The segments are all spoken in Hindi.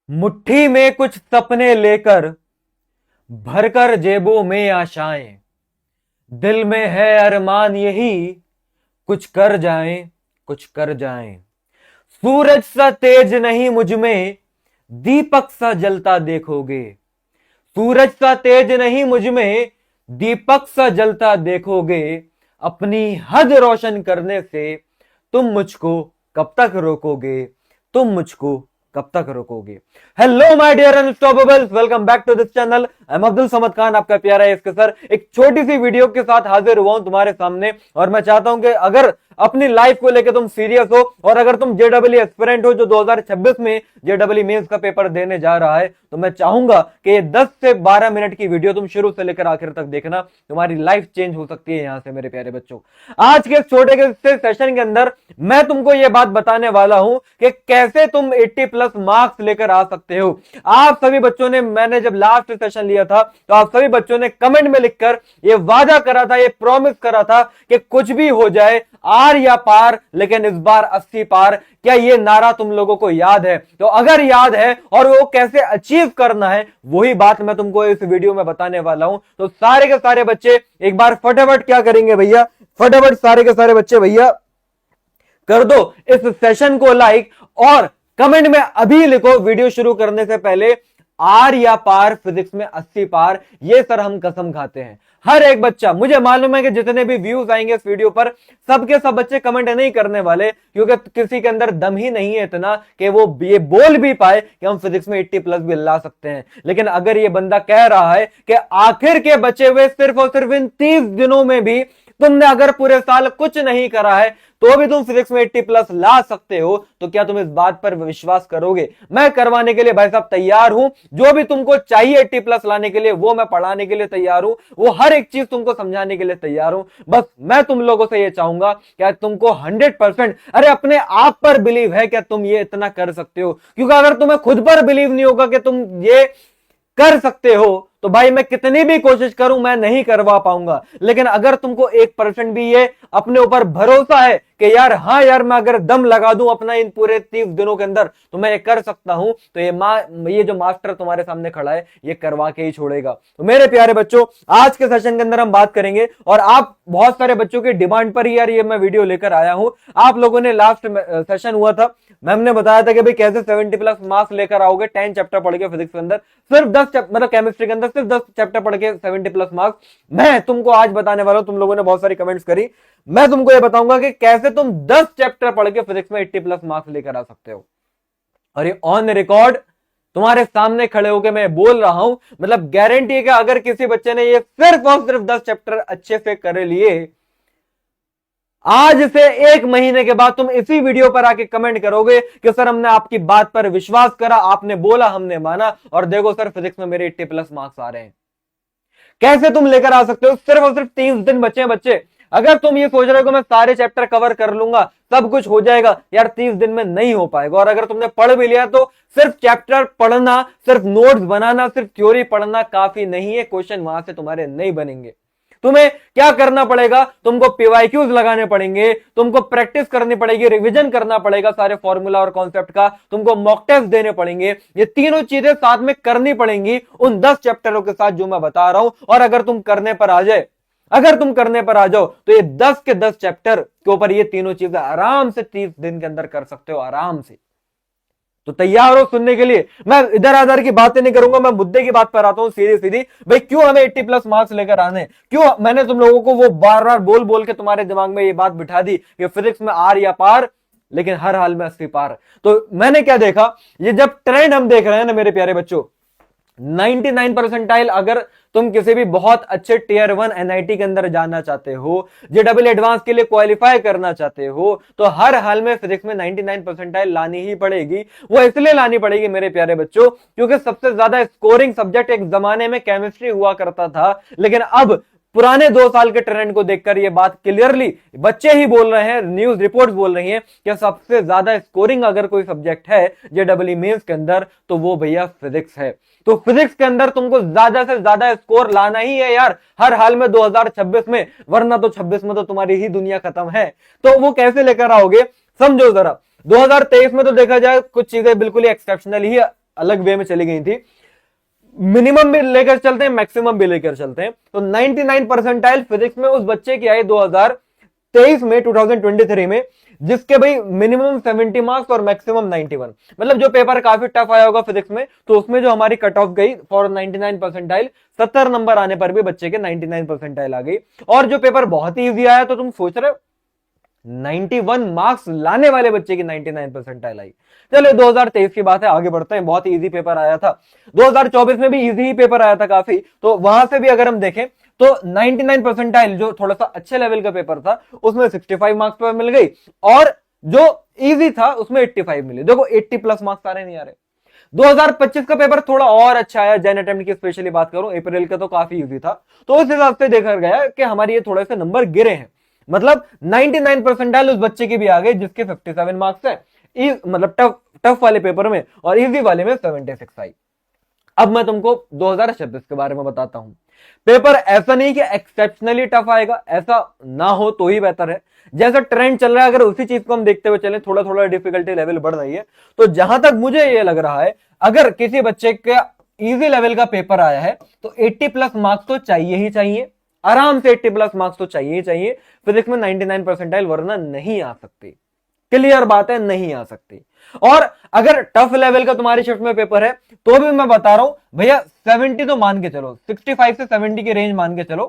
मुट्ठी में कुछ सपने लेकर भरकर जेबों में आशाएं, दिल में है अरमान यही कुछ कर जाएं, कुछ कर जाएं। सूरज सा तेज नहीं मुझ में, दीपक सा जलता देखोगे। सूरज सा तेज नहीं मुझ में, दीपक सा जलता देखोगे। अपनी हद रोशन करने से तुम मुझको कब तक रोकोगे? तुम मुझको कब तक रोकोगे? Hello my dear unstoppables, welcome back to this channel. I am Abdul Samad Khan, आपका प्यारा इसके सर। एक छोटी सी वीडियो के साथ हाजिर हुआ हूं तुम्हारे सामने, और मैं चाहता हूं कि अगर अपनी लाइफ को लेकर तुम सीरियस हो और अगर तुम जेडब्ल्यू एस्पिरेंट हो जो 2026 में जेडब्ल्यू मेंस का पेपर देने जा रहा है, तो मैं चाहूंगा कि ये 10 से 12 मिनट की वीडियो तुम शुरू से लेकर आखिर तक देखना। तुम्हारी लाइफ चेंज हो सकती है यहां से मेरे प्यारे बच्चों। आज के छोटे के सेशन के अंदर मैं तुमको यह बात बताने वाला हूं कि कैसे तुम 80 प्लस मार्क्स लेकर आ सकते हो। आप सभी बच्चों ने, मैंने जब लास्ट सेशन लिया था तो आप सभी बच्चों ने कमेंट में लिखकर यह वादा करा था, यह प्रॉमिस करा था कि कुछ भी हो जाए, आर या पार, लेकिन इस बार 80 पार। क्या ये नारा तुम लोगों को याद है? तो अगर याद है और वो कैसे अचीव करना है, वही बात मैं तुमको इस वीडियो में बताने वाला हूं। तो सारे के सारे बच्चे एक बार फटाफट क्या करेंगे भैया, फटाफट सारे के सारे बच्चे भैया कर दो इस सेशन को लाइक, और कमेंट में अभी लिखो वीडियो शुरू करने से पहले, आर या पार, फिजिक्स में 80 पार। ये सर हम कसम खाते हैं। हर एक बच्चा, मुझे मालूम है कि जितने भी व्यूज आएंगे इस वीडियो पर, सबके सब बच्चे कमेंट नहीं करने वाले, क्योंकि किसी के अंदर दम ही नहीं है इतना कि वो ये बोल भी पाए कि हम फिजिक्स में 80 प्लस भी ला सकते हैं। लेकिन अगर ये बंदा कह रहा है कि आखिर के बचे हुए सिर्फ और सिर्फ इन 30 दिनों में भी तुमने अगर पूरे साल कुछ नहीं करा है तो भी तुम फिजिक्स में 80 प्लस ला सकते हो, तो क्या तुम इस बात पर विश्वास करोगे? मैं करवाने के लिए भाई साहब तैयार हूं। जो भी तुमको चाहिए 80 प्लस लाने के लिए, वो मैं पढ़ाने के लिए तैयार हूं, वो हर एक चीज तुमको समझाने के लिए तैयार हूं। बस मैं तुम लोगों से ये चाहूंगा, क्या तुमको 100%, अरे अपने आप पर बिलीव है क्या तुम ये इतना कर सकते हो? क्योंकि अगर तुम्हें खुद पर बिलीव नहीं होगा कि तुम ये कर सकते हो, तो भाई मैं कितनी भी कोशिश करूं मैं नहीं करवा पाऊंगा। लेकिन अगर तुमको 1% भी ये अपने ऊपर भरोसा है कि यार हाँ यार, मैं अगर दम लगा दूं अपना इन पूरे 30 दिनों के अंदर तो मैं ये कर सकता हूं, तो ये जो मास्टर तुम्हारे सामने खड़ा है ये करवा के ही छोड़ेगा। तो मेरे प्यारे बच्चों, आज के सेशन के अंदर हम बात करेंगे, और आप बहुत सारे बच्चों की डिमांड पर ही यार ये मैं वीडियो लेकर आया हूं। आप लोगों ने लास्ट सेशन हुआ था, मैम ने बताया था कि भाई कैसे 70 प्लस मार्क्स लेकर आओगे 10 चैप्टर पढ़ के फिजिक्स के अंदर, सिर्फ 10 मतलब केमिस्ट्री के अंदर सिर्फ 10 चैप्टर पढ़ के 70 प्लस मार्क्स। मैं तुमको आज बताने वाला हूं, तुम लोगों ने बहुत सारी कमेंट्स करी, मैं तुमको ये बताऊंगा कि कैसे तुम 10 चैप्टर पढ़ के फिजिक्स में 80 प्लस मार्क्स लेकर आ सकते हो। और ये ऑन रिकॉर्ड तुम्हारे सामने खड़े होकर मैं बोल रहा हूं, मतलब गारंटी है कि अगर किसी बच्चे ने ये सिर्फ और सिर्फ 10 चैप्टर अच्छे से कर लिए, आज से 1 महीने के बाद तुम इसी वीडियो पर आके कमेंट करोगे कि सर हमने आपकी बात पर विश्वास करा, आपने बोला हमने माना, और देखो सर फिजिक्स में मेरे 80 प्लस मार्क्स आ रहे हैं। कैसे तुम लेकर आ सकते हो? सिर्फ और सिर्फ 30 दिन बचे हैं बच्चे। अगर तुम ये सोच रहे हो कि मैं सारे चैप्टर कवर कर लूंगा, सब कुछ हो जाएगा, यार 30 दिन में नहीं हो पाएगा। और अगर तुमने पढ़ भी लिया तो सिर्फ चैप्टर पढ़ना, सिर्फ नोट्स बनाना, सिर्फ थ्योरी पढ़ना काफी नहीं है, क्वेश्चन वहां से तुम्हारे नहीं बनेंगे। तुम्हें क्या करना पड़ेगा? तुमको पीवाईक्यूज लगाने पड़ेंगे, तुमको प्रैक्टिस करनी पड़ेगी, रिवीजन करना पड़ेगा सारे फॉर्मूला और कॉन्सेप्ट का, तुमको मॉक टेस्ट देने पड़ेंगे। ये तीनों चीजें साथ में करनी पड़ेंगी उन 10 चैप्टरों के साथ जो मैं बता रहा हूं। और अगर तुम करने पर आ जाए, अगर तुम करने पर आ जाओ, तो ये 10 के 10 चैप्टर के ऊपर ये तीनों चीजें आराम से 30 दिन के अंदर कर सकते हो, आराम से। तो तैयार हो सुनने के लिए? मैं इधर आधर की बातें नहीं करूंगा, मैं मुद्दे की बात पर आता हूं सीधी सीधी। भाई क्यों हमें 80 प्लस मार्क्स लेकर आने? क्यों मैंने तुम लोगों को वो बार बार बोल बोल के तुम्हारे दिमाग में ये बात बिठा दी कि फिजिक्स में आर या पार, लेकिन हर हाल में 80 पार? तो मैंने क्या देखा, ये जब ट्रेंड हम देख रहे हैं ना मेरे प्यारे बच्चों, 99 परसेंटाइल अगर तुम किसी भी बहुत अच्छे टियर 1 एनआईटी के अंदर जाना चाहते हो, जेडब्ल्यू एडवांस के लिए क्वालिफाई करना चाहते हो, तो हर हाल में फिजिक्स में 99 परसेंटाइल लानी ही पड़ेगी। वो इसलिए लानी पड़ेगी मेरे प्यारे बच्चों, क्योंकि सबसे ज्यादा स्कोरिंग सब्जेक्ट एक जमाने में केमिस्ट्री हुआ करता था, लेकिन अब पुराने 2 साल के ट्रेंड को देखकर यह बात क्लियरली बच्चे ही बोल रहे हैं, न्यूज रिपोर्ट्स बोल रही हैं कि सबसे ज्यादा स्कोरिंग अगर कोई सब्जेक्ट है जेडब्ल्यू मेंस के अंदर, तो वो भैया फिजिक्स है। तो फिजिक्स के अंदर तुमको ज्यादा से ज्यादा स्कोर लाना ही है यार, हर हाल में 2026 में, वरना तो 26 में तो तुम्हारी ही दुनिया खत्म है। तो वो कैसे लेकर आओगे समझो जरा। 2023 में तो देखा जाए कुछ चीजें बिल्कुल ही एक्सेप्शनल ही अलग वे में चली गई थी। मिनिमम भी लेकर चलते हैं, मैक्सिमम भी लेकर चलते हैं, तो 99 परसेंटाइल फिजिक्स में उस बच्चे की आई 2023 में, 2023 में, जिसके भाई मिनिमम 70 मार्क्स और मैक्सिमम 91। मतलब जो पेपर काफी टफ आया होगा फिजिक्स में, तो उसमें जो हमारी कट ऑफ गई फॉर 99 परसेंटाइल, 70 नंबर आने पर भी बच्चे के 99 परसेंटाइल आ गई। और जो पेपर बहुत ही ईजी आया, तो तुम सोच रहे हो 91 मार्क्स लाने वाले बच्चे की 99 परसेंटाइल आई। चलो 2023 की बात है, आगे बढ़ते हैं। बहुत ही इजी पेपर आया था 2024 में भी, इजी ही पेपर आया था काफी, तो वहां से भी अगर हम देखें तो 99 परसेंटाइल जो थोड़ा सा अच्छे लेवल का पेपर था, उसमें 65 मार्क्स पर मिल गई, और जो इजी था उसमें 85 मिले। देखो 80 प्लस मार्क्स आ रहे नहीं आ रहे। 2025 का पेपर थोड़ा और अच्छा आया, जैन अटेम्प्ट की स्पेशली बात करूं, अप्रैल का तो काफी इजी था, तो उस हिसाब से देखा गया कि हमारे ये थोड़े से नंबर गिरे हैं। मतलब 99 परसेंटाइल उस बच्चे की भी आ गई जिसके 57 मार्क्स है, मतलब टफ वाले पेपर में, और इजी वाले में 76 आई। अब मैं तुमको 2026 के बारे में बताता हूं। पेपर ऐसा नहीं कि एक्सेप्शनली टफ आएगा, ऐसा ना हो तो ही बेहतर है। जैसा ट्रेंड चल रहा है, अगर उसी चीज को हम देखते हुए चलें, थोड़ा थोड़ा डिफिकल्टी लेवल बढ़ रही है, तो जहां तक मुझे ये लग रहा है, अगर किसी बच्चे का इजी लेवल का पेपर आया है तो 80 प्लस मार्क्स तो चाहिए ही चाहिए, आराम से 80 प्लस मार्क्स तो चाहिए ही चाहिए। फिजिक्स में 99 परसेंटाइल वरना नहीं आ सकती, क्लियर बात है, नहीं आ सकती। और अगर टफ लेवल का तुम्हारी शिफ्ट में पेपर है, तो भी मैं बता रहा हूं भैया 70 तो मान के चलो, 65 से 70 की रेंज मान के चलो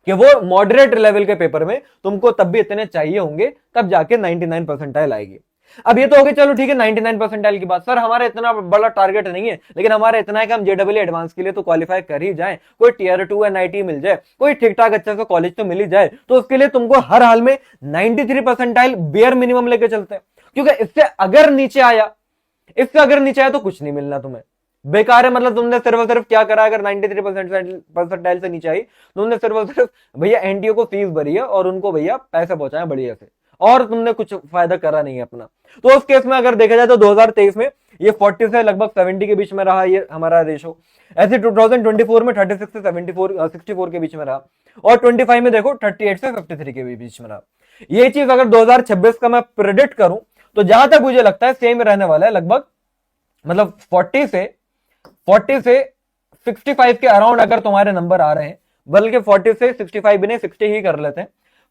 कि वो मॉडरेट लेवल के पेपर में तुमको तब भी इतने चाहिए होंगे, तब जाके 99 परसेंटाइल आएगी। अब ये तो हो गई, चलो ठीक है 99 परसेंटाइल की बात। सर हमारा इतना बड़ा टारगेट नहीं है, लेकिन हमारा इतना है कि हम जेडब्ल्यू एडवांस के लिए तो क्वालिफाई कर ही जाएं, कोई टीयर 2 एनआईटी मिल जाए, कोई ठीक ठाक अच्छा सा कॉलेज तो मिल ही जाए, तो उसके लिए तुमको हर हाल में 93 परसेंटाइल बेयर मिनिमम लेके चलते हैं। क्योंकि इससे अगर नीचे आया, तो कुछ नहीं मिलना तुम्हें, बेकार है। मतलब तुमने सिर्फ और सिर्फ क्या करा, अगर 93 परसेंटाइल से नीचे आई, तुमने सिर्फ और सिर्फ भैया एनटीओ को फीस भरी है और उनको भैया पैसे पहुंचाए बढ़िया से, और तुमने कुछ फायदा करा नहीं है अपना। तो उस केस में अगर देखा जाए तो 2023 में ये 40 से लगभग 70 के बीच में रहा ये हमारा रेशो। ऐसे 2024 में 36 से 64 के बीच में रहा, और 25 में देखो 38 से 53 के बीच में रहा। ये चीज अगर 2026 का मैं प्रेडिक्ट करूं, तो जहां तक मुझे लगता है सेम रहने वाला है लगभग। मतलब 40 से 65 के अराउंड अगर तुम्हारे नंबर आ रहे हैं, बल्कि 40 से 65 भी नहीं, 60 ही कर लेते हैं,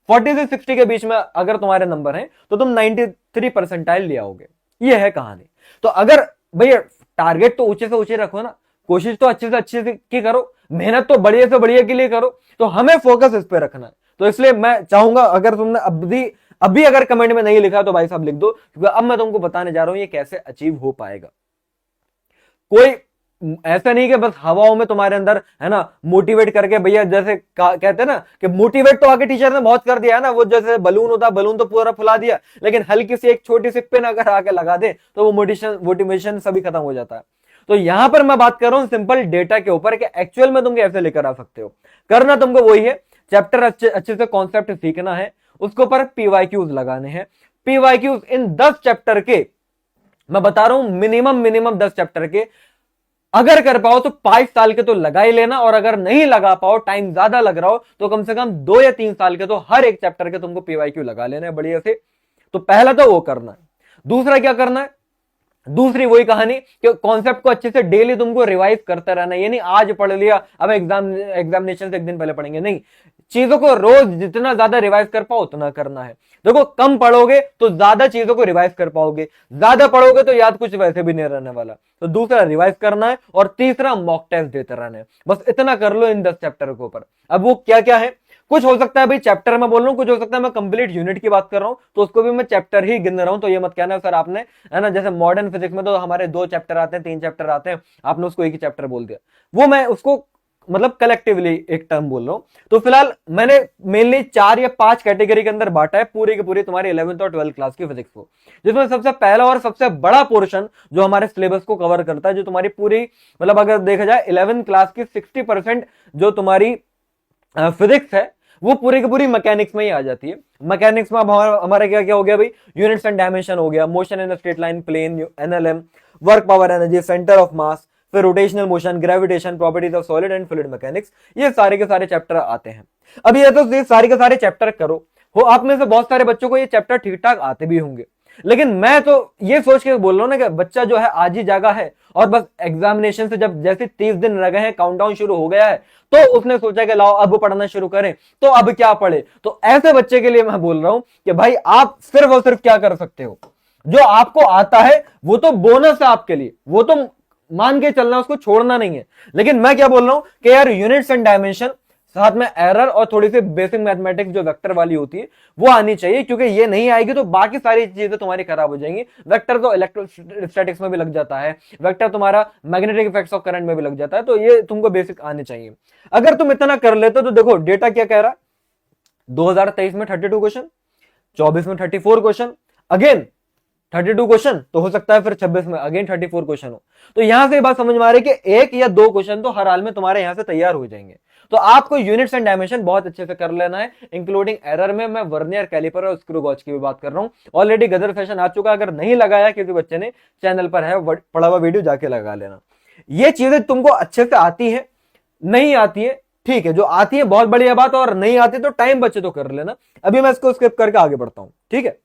40 से 60 के बीच में अगर तुम्हारे नंबर हैं, तो तुम 93 परसेंटाइल ले आओगे। ये है कहानी। तो अगर भैया टारगेट तो ऊंचे से ऊंचे रखो ना, कोशिश तो अच्छे से अच्छे की करो, मेहनत तो बढ़िया से बढ़िया के लिए करो, तो हमें फोकस इस पे रखना है। तो इसलिए मैं चाहूंगा, अगर तुमने अभी अगर कमेंट में नहीं लिखा तो भाई साहब लिख दो, क्योंकि अब मैं तुमको बताने जा रहा हूं ये कैसे अचीव हो पाएगा। कोई ऐसा नहीं कि बस हवाओं में तुम्हारे अंदर है ना मोटिवेट करके, भैया जैसे कहते हैं ना कि मोटिवेट तो आगे टीचर ने बहुत कर दिया है ना, वो जैसे बलून होता है, बलून तो पूरा फुला दिया, लेकिन हल्की सी एक छोटी सी पिन अगर आके लगा दे तो वो मोटिवेशन सभी खत्म हो जाता है। तो यहां पर मैं बात कर रहा हूं सिंपल डेटा के ऊपर कि एक्चुअल में तुम कैसे लेकर आ सकते हो। करना तुमको वही है, चैप्टर अच्छे से कॉन्सेप्ट सीखना है, उसके ऊपर पीवाईक्यूज लगाने हैं। पीवाईक्यूज इन 10 चैप्टर के मैं बता रहा हूं, मिनिमम 10 चैप्टर के अगर कर पाओ तो 5 साल के तो लगा ही लेना, और अगर नहीं लगा पाओ, टाइम ज्यादा लग रहा हो, तो कम से कम 2 या 3 साल के तो हर एक चैप्टर के तुमको पीवाईक्यू लगा लेना है बढ़िया से। तो पहला तो वो करना है। दूसरा क्या करना है, दूसरी वही कहानी कि कॉन्सेप्ट को अच्छे से डेली तुमको रिवाइज करते रहना है। ये नहीं आज पढ़ लिया अब एग्जामिनेशन से एक दिन पहले पढ़ेंगे, नहीं, चीजों को रोज जितना ज्यादा रिवाइज कर पाओ उतना करना है। देखो कम पढ़ोगे तो ज्यादा चीजों को रिवाइज कर पाओगे, ज्यादा पढ़ोगे तो याद कुछ वैसे भी नहीं रहने वाला। तो दूसरा रिवाइज करना है, और तीसरा मॉक टेस्ट देते रहना है। बस इतना कर लो इन 10 चैप्टर के ऊपर। अब वो क्या क्या है, कुछ हो सकता है भाई चैप्टर में बोल रहा हूं, कुछ हो सकता है मैं कंप्लीट यूनिट की बात कर रहा हूं, तो उसको भी मैं चैप्टर ही गिन रहा हूं। तो ये मत कहना सर आपने, है ना, जैसे मॉडर्न फिजिक्स में तो हमारे 2 चैप्टर आते हैं, 3 चैप्टर आते हैं, आपने उसको एक ही चैप्टर बोल दिया। वो मैं उसको मतलब कलेक्टिवली एक टर्म बोल रहा हूं। तो फिलहाल मैंने मेनली 4 या 5 कैटेगरी के अंदर बांटा है पूरी की पूरी तुम्हारी 11th और 12th क्लास की फिजिक्स को, जिसमें सबसे पहला और सबसे बड़ा पोर्शन जो हमारे सिलेबस को कवर करता है, जो तुम्हारी पूरी मतलब अगर देखा जाए 11th क्लास की 60% जो तुम्हारी फिजिक्स है, वो पूरी की पूरी मैकेनिक्स में ही आ जाती है। मैकेनिक्स में हमारा क्या क्या हो गया भाई, यूनिट्स एंड डायमेंशन हो गया, motion in straight line plane, NLM, work power energy, centre of mass, फिर rotational motion, gravitation, properties of solid and fluid mechanics, ये सारे के सारे चैप्टर आते हैं। अब ये तो ये सारे के सारे चैप्टर करो हो, आप में से बहुत सारे बच्चों को ये चैप्टर ठीक ठाक आते भी होंगे, लेकिन मैं तो ये सोच के बोल रहा हूं ना कि बच्चा जो है आज ही जागा है और बस एग्जामिनेशन से जब जैसे 30 दिन रह गए हैं, काउंटडाउन शुरू हो गया है, तो उसने सोचा कि लाओ अब पढ़ना शुरू करें, तो अब क्या पढ़े। तो ऐसे बच्चे के लिए मैं बोल रहा हूं कि भाई आप सिर्फ और सिर्फ क्या कर सकते हो, जो आपको आता है वो तो बोनस है आपके लिए, वो तो मान के चलना, उसको छोड़ना नहीं है। लेकिन मैं क्या बोल रहा हूं कि यार यूनिट्स एंड डायमेंशन, साथ में एरर और थोड़ी सी बेसिक मैथमेटिक्स जो वेक्टर वाली होती है वो आनी चाहिए, क्योंकि ये नहीं आएगी तो बाकी सारी चीजें तुम्हारी खराब हो जाएंगी। वेक्टर तो इलेक्ट्रोस्टैटिक्स में भी लग जाता है, वेक्टर तुम्हारा मैग्नेटिक इफेक्ट्स ऑफ करंट में भी लग जाता है, तो ये तुमको बेसिक आने चाहिए। अगर तुम इतना कर लेते तो देखो डेटा क्या कह रहा है, 2023 में 32 क्वेश्चन, 24 में 34 क्वेश्चन, अगेन 32 क्वेश्चन, तो हो सकता है फिर 26 में अगेन 34 क्वेश्चन हो। तो यहां से बात समझ में आ रही है कि एक या दो क्वेश्चन तो हर हाल में तुम्हारे यहां से तैयार हो जाएंगे। तो आपको यूनिट्स एंड डायमेंशन बहुत अच्छे से कर लेना है, इंक्लूडिंग एरर में मैं वर्नियर कैलिपर और स्क्रू गॉज की भी बात कर रहा हूं। ऑलरेडी गदर सेशन आ चुका, अगर नहीं लगाया किसी बच्चे ने, चैनल पर है पड़ा हुआ वीडियो, जाके लगा लेना। ये चीजें तुमको अच्छे से आती है, नहीं आती है ठीक है, जो आती है बहुत बढ़िया बात, और नहीं आती तो टाइम बचे तो कर लेना। अभी मैं इसको स्किप करके आगे बढ़ता हूं, ठीक है।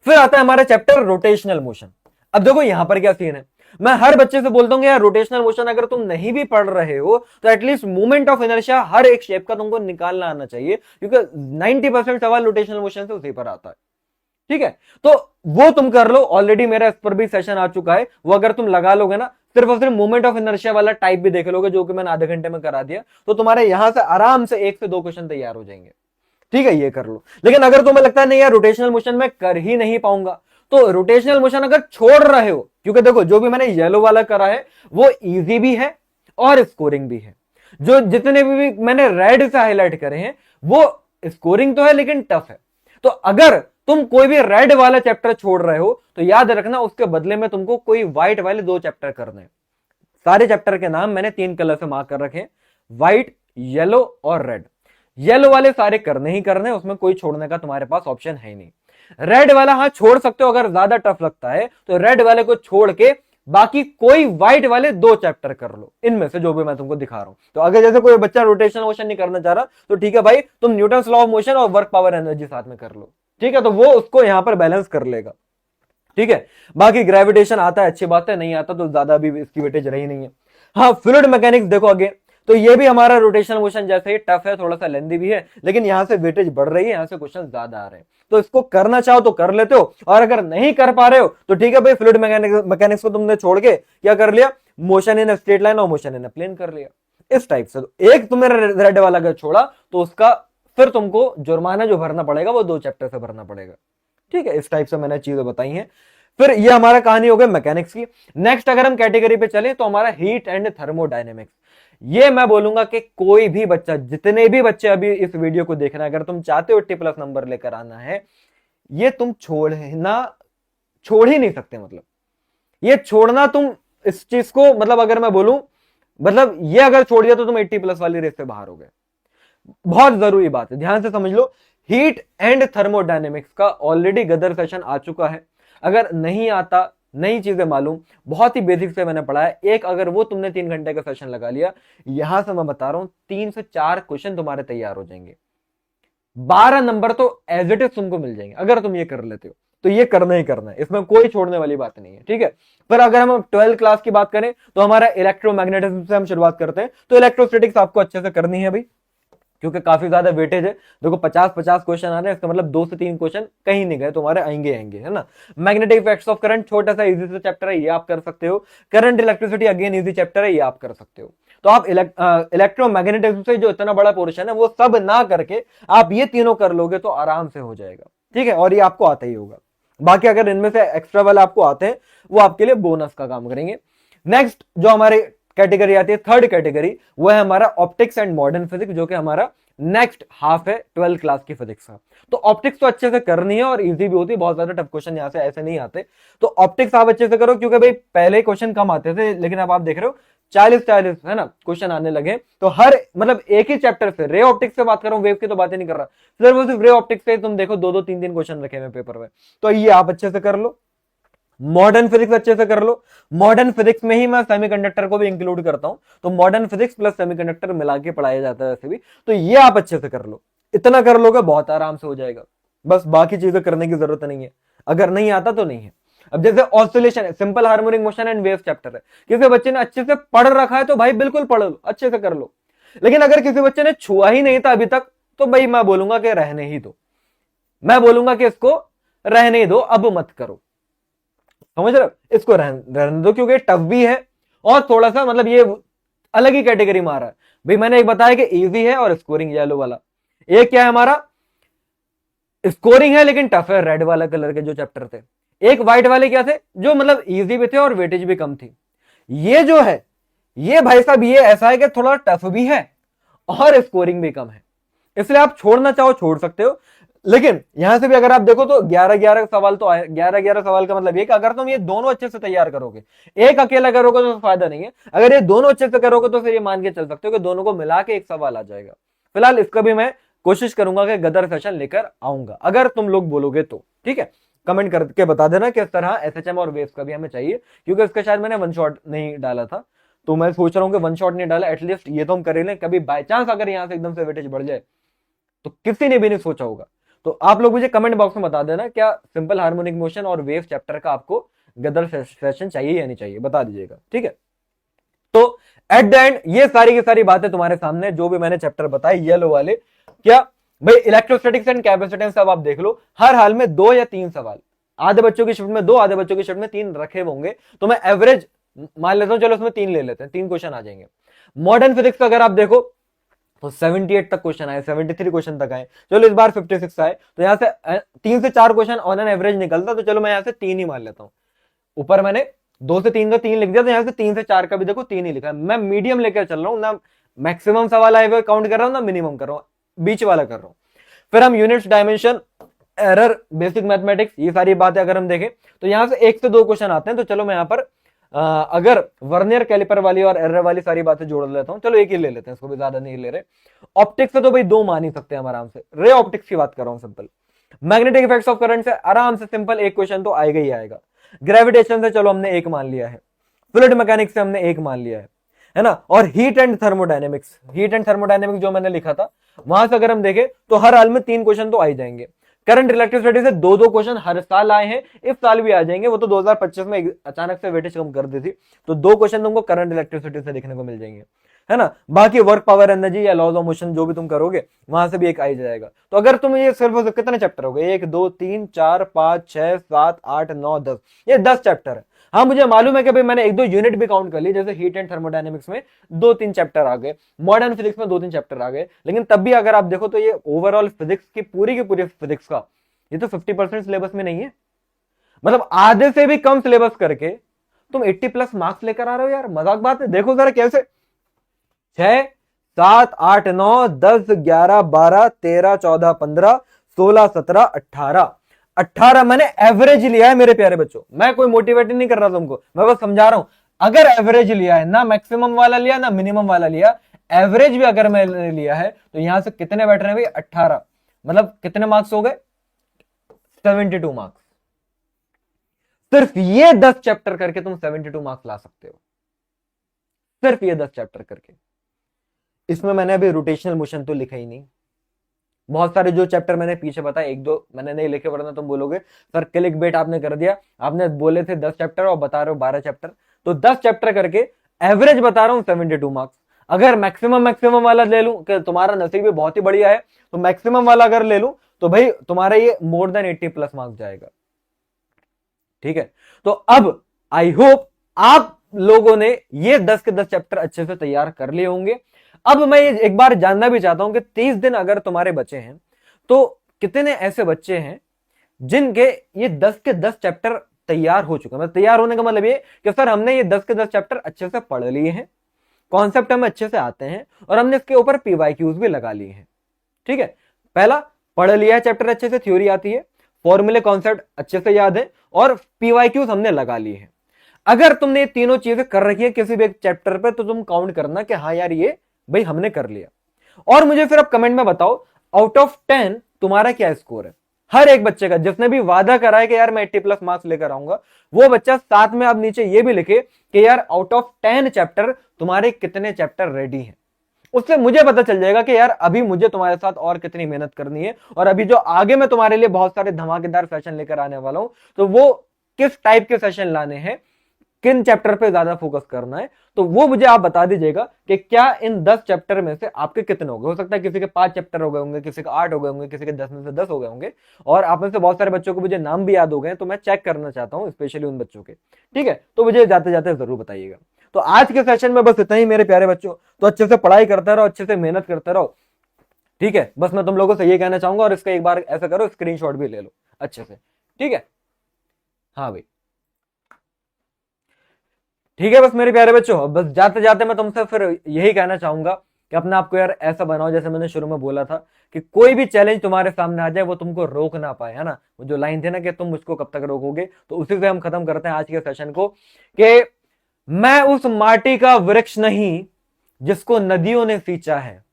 फिर आता है हमारा चैप्टर रोटेशनल मोशन। अब देखो यहां पर क्या सीन है, मैं हर बच्चे से बोलता हूँ यार रोटेशनल मोशन अगर तुम नहीं भी पढ़ रहे हो तो एटलीस्ट मूवमेंट ऑफ इनर्शिया हर एक शेप का तुमको निकालना आना चाहिए, क्योंकि 90% सवाल रोटेशनल मोशन से उसी पर आता है, ठीक है। तो वो तुम कर लो, ऑलरेडी मेरा इस पर भी सेशन आ चुका है, वो अगर तुम लगा लोगे ना, सिर्फ और सिर्फ मूवमेंट ऑफ इनर्शिया वाला टाइप भी देख लोगे, जो कि मैंने आधे घंटे में करा दिया, तो तुम्हारे यहां से आराम से 1 से 2 क्वेश्चन तैयार हो जाएंगे, ठीक है। ये कर लो। लेकिन अगर तुम्हें लगता है नहीं यार रोटेशनल मोशन में कर ही नहीं पाऊंगा, तो रोटेशनल मोशन अगर छोड़ रहे हो, क्योंकि देखो जो भी मैंने येलो वाला करा है वो इजी भी है और स्कोरिंग भी है, जो जितने भी मैंने रेड से हाईलाइट करे हैं वो स्कोरिंग तो है लेकिन टफ है। तो अगर तुम कोई भी रेड वाला चैप्टर छोड़ रहे हो तो याद रखना उसके बदले में तुमको कोई व्हाइट वाले 2 चैप्टर करने हैं। सारे चैप्टर के नाम मैंने 3 कलर से मार्क कर रखे हैं, व्हाइट, येलो और रेड। येलो वाले सारे करने ही करने, उसमें कोई छोड़ने का तुम्हारे पास ऑप्शन है ही नहीं। रेड वाला हाँ छोड़ सकते हो अगर ज्यादा टफ लगता है, तो रेड वाले को छोड़ के बाकी कोई व्हाइट वाले 2 चैप्टर कर लो, इनमें से जो भी मैं तुमको दिखा रहा हूं। तो अगर जैसे कोई बच्चा रोटेशनल मोशन नहीं करना चाह रहा तो ठीक है भाई, तुम न्यूटन्स लॉ ऑफ मोशन और वर्क पावर एनर्जी साथ में कर लो, ठीक है, तो वो उसको यहां पर बैलेंस कर लेगा, ठीक है। बाकी ग्रेविटेशन आता है अच्छी बात है, नहीं आता तो ज्यादा भी इसकी वेटेज रही नहीं है। हाँ फ्लूइड मैकेनिक्स देखो अगेन, तो ये भी हमारा रोटेशनल मोशन जैसे ही टफ है, थोड़ा सा लेंदी भी है, लेकिन यहां से वेटेज बढ़ रही है, यहां से क्वेश्चन ज्यादा आ रहे हैं, तो इसको करना चाहो तो कर लेते हो, और अगर नहीं कर पा रहे हो तो ठीक है भाई, फ्लूइड मैकेनिक्स को तुमने छोड़ के क्या कर लिया, मोशन इन स्ट्रेट लाइन और मोशन इन प्लेन कर लिया, इस टाइप से। तो एक तुमने रेड वाला अगर छोड़ा तो उसका फिर तुमको जुर्माना जो भरना पड़ेगा वो 2 चैप्टर से भरना पड़ेगा, ठीक है। इस टाइप से मैंने चीजें बताई हैं। फिर ये हमारा कहानी हो गई मैकेनिक्स की। नेक्स्ट अगर हम कैटेगरी पे चले तो हमारा हीट एंड थर्मोडायनेमिक्स। ये मैं बोलूंगा कि कोई भी बच्चा, जितने भी बच्चे अभी इस वीडियो को देखना है, अगर तुम चाहते हो 80+ नंबर लेकर आना है, ये तुम छोड़ ही नहीं सकते। मतलब ये छोड़ना तुम इस चीज को, मतलब अगर मैं बोलूं, मतलब ये अगर छोड़ दिया तो तुम 80+ वाली रेस से बाहर हो गए। बहुत जरूरी बात है, ध्यान से समझ लो। हीट एंड थर्मोडायनेमिक्स का ऑलरेडी गदर सेशन आ चुका है, अगर नहीं आता, नई चीजें मालूम, बहुत ही बेसिक से मैंने पढ़ा है, एक अगर वो तुमने 3 घंटे का सेशन लगा लिया, यहां से मैं बता रहा हूं 3 से 4 क्वेश्चन तुम्हारे तैयार हो जाएंगे, 12 नंबर तो एज इट इज तुमको मिल जाएंगे अगर तुम ये कर लेते हो। तो ये करना ही करना है, इसमें कोई छोड़ने वाली बात नहीं है, ठीक है। पर अगर हम 12th क्लास की बात करें तो हमारा इलेक्ट्रोमैग्नेटिज्म से हम शुरुआत करते हैं। तो इलेक्ट्रोस्टैटिक्स आपको अच्छे से करनी है भाई, क्योंकि काफी ज्यादा वेटेज है। देखो 50-50 क्वेश्चन आ रहे हैं, इसका मतलब 2 से 3 क्वेश्चन कहीं नहीं गए तुम्हारे, आएंगे है ना। मैग्नेटिक इफेक्ट्स ऑफ करंट छोटा सा इजी सा चैप्टर है, ये आप कर सकते हो। Current electricity again easy chapter है, ये आप कर सकते हो। तो आप इलेक्ट्रोमैग्नेटिज्म से जो इतना बड़ा पोर्शन है वो सब ना करके आप ये तीनों कर लोगे तो आराम से हो जाएगा, ठीक है। और ये आपको आता ही होगा। बाकी अगर इनमें से एक्स्ट्रा वाला आपको आते हैं वो आपके लिए बोनस का काम करेंगे। नेक्स्ट जो हमारे कैटेगरी आती है, थर्ड कैटेगरी, वो है हमारा ऑप्टिक्स एंड मॉडर्न फिजिक्स, जो कि हमारा नेक्स्ट हाफ है 12th क्लास की फिजिक्स का। तो ऑप्टिक्स तो अच्छे से करनी है और इजी भी होती है, बहुत ज्यादा टफ क्वेश्चन यहां से ऐसे नहीं आते। तो ऑप्टिक्स आप अच्छे से करो, क्योंकि भाई पहले क्वेश्चन कम आते थे, लेकिन अब आप देख रहे हो 40 है ना क्वेश्चन आने लगे। तो हर मतलब एक ही चैप्टर से, रे ऑप्टिक्स से बात कर रहा हूं, वेव की तो बातें नहीं कर रहा, सिर्फ रे ऑप्टिक्स से तुम देखो 2-2 3-3 क्वेश्चन रखे हुए पेपर में। तो ये आप अच्छे से कर लो। मॉडर्न फिजिक्स अच्छे से कर लो। मॉडर्न फिजिक्स में ही मैं सेमीकंडक्टर को भी इंक्लूड करता हूं, तो मॉडर्न फिजिक्स प्लस सेमीकंडक्टर मिला के पढ़ाया जाता है वैसे भी। तो ये आप अच्छे से कर लो, इतना कर लोगे बहुत आराम से हो जाएगा, बस बाकी चीजें करने की जरूरत नहीं है। अगर नहीं आता तो नहीं है। अब जैसे oscillation, simple harmonic motion and wave chapter है, किसी बच्चे ने अच्छे से पढ़ रखा है तो भाई बिल्कुल पढ़ लो, अच्छे से कर लो। लेकिन अगर किसी बच्चे ने छुआ ही नहीं था अभी तक, तो भाई मैं बोलूंगा कि रहने ही दो, मैं बोलूंगा कि इसको रहने दो, अब मत करो। समझ रहे हो, इसको रहने दो, क्योंकि टफ भी है और थोड़ा सा मतलब ये अलग ही कैटेगरी में आ रहा है। भाई मैंने एक बताया कि इजी है और स्कोरिंग येलो वाला, एक क्या है हमारा स्कोरिंग है लेकिन टफ है, रेड वाला कलर के जो चैप्टर थे। एक व्हाइट वाले क्या थे जो मतलब इजी भी थे और वेटेज भी कम थी। ये जो है ये भाई साहब ये ऐसा है कि थोड़ा टफ भी है और स्कोरिंग भी कम है, इसलिए आप छोड़ना चाहो छोड़ सकते हो। लेकिन यहां से भी अगर आप देखो तो 11-11 सवाल तो आए। 11-11 सवाल का मतलब ये कि अगर तुम ये दोनों अच्छे से तैयार करोगे, एक अकेला करोगे तो फायदा नहीं है, अगर ये दोनों अच्छे से करोगे तो फिर ये मान के चल सकते हो कि दोनों को मिला के एक सवाल आ जाएगा। फिलहाल इसका भी मैं कोशिश करूंगा कि गदर सेशन लेकर आऊंगा, अगर तुम लोग बोलोगे तो। ठीक है, कमेंट करके बता देना कि इस तरह एसएचएम और वेव्स का भी हमें चाहिए, क्योंकि इसका शायद मैंने वन शॉट नहीं डाला था, तो मैं सोच रहा हूं कि वन शॉट नहीं डाला, एटलीस्ट ये तो हम कर लें, कभी बाय चांस अगर यहां से एकदम से वेटेज बढ़ जाए तो किसी ने भी नहीं सोचा होगा। तो आप लोग मुझे कमेंट बॉक्स में बता देना क्या सिंपल हार्मोनिक मोशन और वेव चैप्टर का आपको गदर सेशन चाहिए या नहीं चाहिए, बता दीजिएगा। ठीक है, तो एट द एंड ये सारी की सारी बातें तुम्हारे सामने, जो भी मैंने चैप्टर बताए येलो वाले, क्या भाई इलेक्ट्रोस्टैटिक्स एंड कैपेसिटेंस अब आप देख लो, हर हाल में 2 या 3 सवाल, आधे बच्चों की शिफ्ट में 2, आधे बच्चों की शिफ्ट में 3 रखे होंगे, तो मैं एवरेज मान लेता हूं, चलो उसमें 3 ले लेते हैं, 3 क्वेश्चन आ जाएंगे। मॉडर्न फिजिक्स अगर आप देखो तो 78 तक क्वेश्चन आए, 73 क्वेश्चन तक आए, चलो इस बार 56 आए, तो यहां से 3 से 4 क्वेश्चन ऑन एन एवरेज निकलता, तो चलो मैं यहां से 3 ही मान लेता हूं। ऊपर मैंने 2 से 3 का 3 लिख दिया, तो यहां से 3 से 4 का भी देखो 3 ही लिखा है। मैं मीडियम लेकर चल रहा हूं, ना मैक्सिमम सवाल आए हुए काउंट कर रहा हूं, ना मिनिमम कर रहा हूं, बीच वाला कर रहा हूं। फिर हम units, dimension, error, basic mathematics, ये सारी बातें अगर हम देखें तो यहां से 1 से 2 क्वेश्चन आते हैं, तो चलो मैं यहां पर अगर वर्नियर कैलिपर वाली और एरर वाली सारी बातें जोड़ लेता हूं, चलो एक ही ले लेते हैं, इसको भी ज्यादा नहीं ले रहे। ऑप्टिक्स से तो भाई 2 मान ही सकते हैं हम आराम से, रे ऑप्टिक्स की बात कर रहा हूं simple. Magnetic effects of current से आराम से सिंपल एक क्वेश्चन तो आएगा ही आएगा। ग्रेविटेशन से चलो हमने 1 मान लिया है, फ्लूइड मैकेनिक्स से हमने 1 मान लिया है ना, और heat and thermodynamics, heat and thermodynamics जो मैंने लिखा था वहां से अगर हम देखें तो हर हाल में 3 क्वेश्चन तो आ ही जाएंगे। करंट इलेक्ट्रिसिटी से 2-2 क्वेश्चन हर साल आए हैं, इस साल भी आ जाएंगे, वो तो 2025 में अचानक से वेटेज कम कर दी थी, तो 2 क्वेश्चन तुमको करंट इलेक्ट्रिसिटी से देखने को मिल जाएंगे, है ना। बाकी वर्क, पावर, एनर्जी या लॉज ऑफ मोशन जो भी तुम करोगे वहां से भी एक आ ही जाएगा। तो अगर तुम ये सिर्फ कितने चैप्टर हो गए, 1 2 3 4 5 6 7 8 9 10, ये 10 चैप्टर है। हाँ मुझे मालूम है कि भाई मैंने 1-2 यूनिट भी काउंट कर ली, जैसे हीट एंड थर्मोडायनेमिक्स में 2-3 चैप्टर आ गए, मॉडर्न फिजिक्स में 2-3 चैप्टर आ गए, लेकिन तब भी अगर आप देखो तो ये ओवरऑल फिजिक्स की पूरी फिजिक्स का ये तो 50% सिलेबस में नहीं है। मतलब आधे से भी कम सिलेबस करके तुम 80+ मार्क्स लेकर आ रहे हो यार, मजाक बात है। देखो जरा कैसे, 6 7 8 9 10 11 12 13 14 15 16 17 18 मैंने एवरेज लिया है मेरे प्यारे बच्चों, मैं कोई मोटिवेट नहीं कर रहा तुमको, मैं बस समझा रहा हूं। अगर एवरेज लिया है, ना मैक्सिमम वाला लिया ना मिनिमम वाला लिया, एवरेज भी अगर मैंने लिया है, तो यहां से कितने बैठ रहे हैं भाई, 18, मतलब कितने मार्क्स हो गए, 72 मार्क्स। सिर्फ ये 10 चैप्टर करके तुम 72 मार्क्स ला सकते हो, सिर्फ ये 10 चैप्टर करके। इसमें मैंने अभी रोटेशनल मोशन तो लिखा ही नहीं, बहुत सारे जो चैप्टर मैंने पीछे बताया 1-2 मैंने नहीं लिखे, वरना तुम बोलोगे सर क्लिक बेट आपने कर दिया, आपने बोले थे 10 चैप्टर और बता रहे हो 12 चैप्टर, तो 10 चैप्टर करके एवरेज बता रहा हूं 72 मार्क्स। अगर मैक्सिमम वाला ले लूं कि तुम्हारा नसीब भी बहुत ही बढ़िया है, तो मैक्सिमम वाला अगर ले लूं तो भाई तुम्हारा ये मोर देन 80+ मार्क्स जाएगा। ठीक है, तो अब आई होप आप लोगों ने ये 10 के 10 चैप्टर अच्छे से तैयार कर लिए होंगे। अब मैं एक बार जानना भी चाहता हूं कि 30 दिन अगर तुम्हारे बचे हैं, तो कितने ऐसे बच्चे हैं जिनके ये 10 के 10 चैप्टर तैयार हो चुके हैं। मतलब तैयार होने का मतलब ये कि सर हमने ये 10 के 10 चैप्टर अच्छे से पढ़ लिए हैं, कॉन्सेप्ट हमें अच्छे से आते हैं, और हमने इसके ऊपर पीवाईक्यूज भी लगा लिए हैं। ठीक है, पहला पढ़ लिया है चैप्टर अच्छे से, थ्योरी आती है, फॉर्मूले कॉन्सेप्ट अच्छे से याद है, और पीवाईक्यूज हमने लगा लिए हैं। अगर तुमने ये तीनों चीजें कर रखी है किसी भी एक चैप्टर पे, तो तुम काउंट करना कि हाँ यार ये भाई हमने कर लिया। और मुझे फिर अब कमेंट में बताओ आउट ऑफ 10 तुम्हारा क्या स्कोर है, हर एक बच्चे का, जिसने भी वादा करा है कि यार मैं 80+ मार्क्स लेकर आऊंगा, वो बच्चा साथ में अब नीचे ये भी लिखे कि यार आउट ऑफ 10 चैप्टर तुम्हारे कितने चैप्टर रेडी हैं। उससे मुझे पता चल जाएगा कि यार अभी मुझे तुम्हारे साथ और कितनी मेहनत करनी है, और अभी जो आगे मैं तुम्हारे लिए बहुत सारे धमाकेदार सेशन लेकर आने वाला हूं, तो वो किस टाइप के सेशन लाने हैं, किन चैप्टर पे ज्यादा फोकस करना है, तो वो मुझे आप बता दीजिएगा कि क्या इन 10 चैप्टर में से आपके कितने हो गए। हो सकता है किसी के 5 चैप्टर हो गए होंगे, किसी के 8 हो गए होंगे, किसी के 10 में से 10 हो गए होंगे, और आप में से बहुत सारे बच्चों को मुझे नाम भी याद हो गए, तो मैं चेक करना चाहता हूं स्पेशली उन बच्चों के। ठीक है, तो मुझे जाते जाते जरूर बताइएगा। तो आज के सेशन में बस इतना ही मेरे प्यारे बच्चों। तो अच्छे से पढ़ाई करते रहो, अच्छे से मेहनत करते रहो। ठीक है, बस मैं तुम लोगों से ये कहना चाहूंगा, और इसका एक बार ऐसा करो, स्क्रीनशॉट भी ले लो अच्छे से। ठीक है, हाँ भाई, ठीक है। बस मेरे प्यारे बच्चों, बस जाते जाते मैं तुमसे फिर यही कहना चाहूंगा कि अपने आप को यार ऐसा बनाओ, जैसे मैंने शुरू में बोला था कि कोई भी चैलेंज तुम्हारे सामने आ जाए वो तुमको रोक ना पाए, है ना। वो जो लाइन थी ना कि तुम मुझको कब तक रोकोगे, तो उसी से हम खत्म करते हैं आज के सेशन को कि मैं उस माटी का वृक्ष नहीं जिसको नदियों ने सींचा है,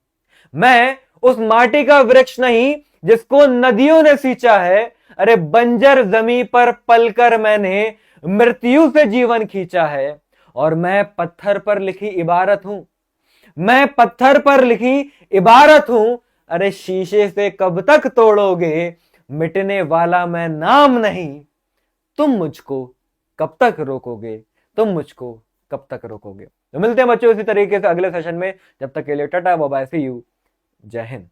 मैं उस माटी का वृक्ष नहीं जिसको नदियों ने सींचा है। अरे बंजर जमी पर पलकर मैंने मृत्यु से जीवन खींचा है, और मैं पत्थर पर लिखी इबारत हूं, मैं पत्थर पर लिखी इबारत हूं। अरे शीशे से कब तक तोड़ोगे, मिटने वाला मैं नाम नहीं, तुम मुझको कब तक रोकोगे, तुम मुझको कब तक रोकोगे। तो मिलते हैं बच्चों इसी तरीके से अगले सेशन में। जब तक के लिए tata bye bye, see you, जय हिंद।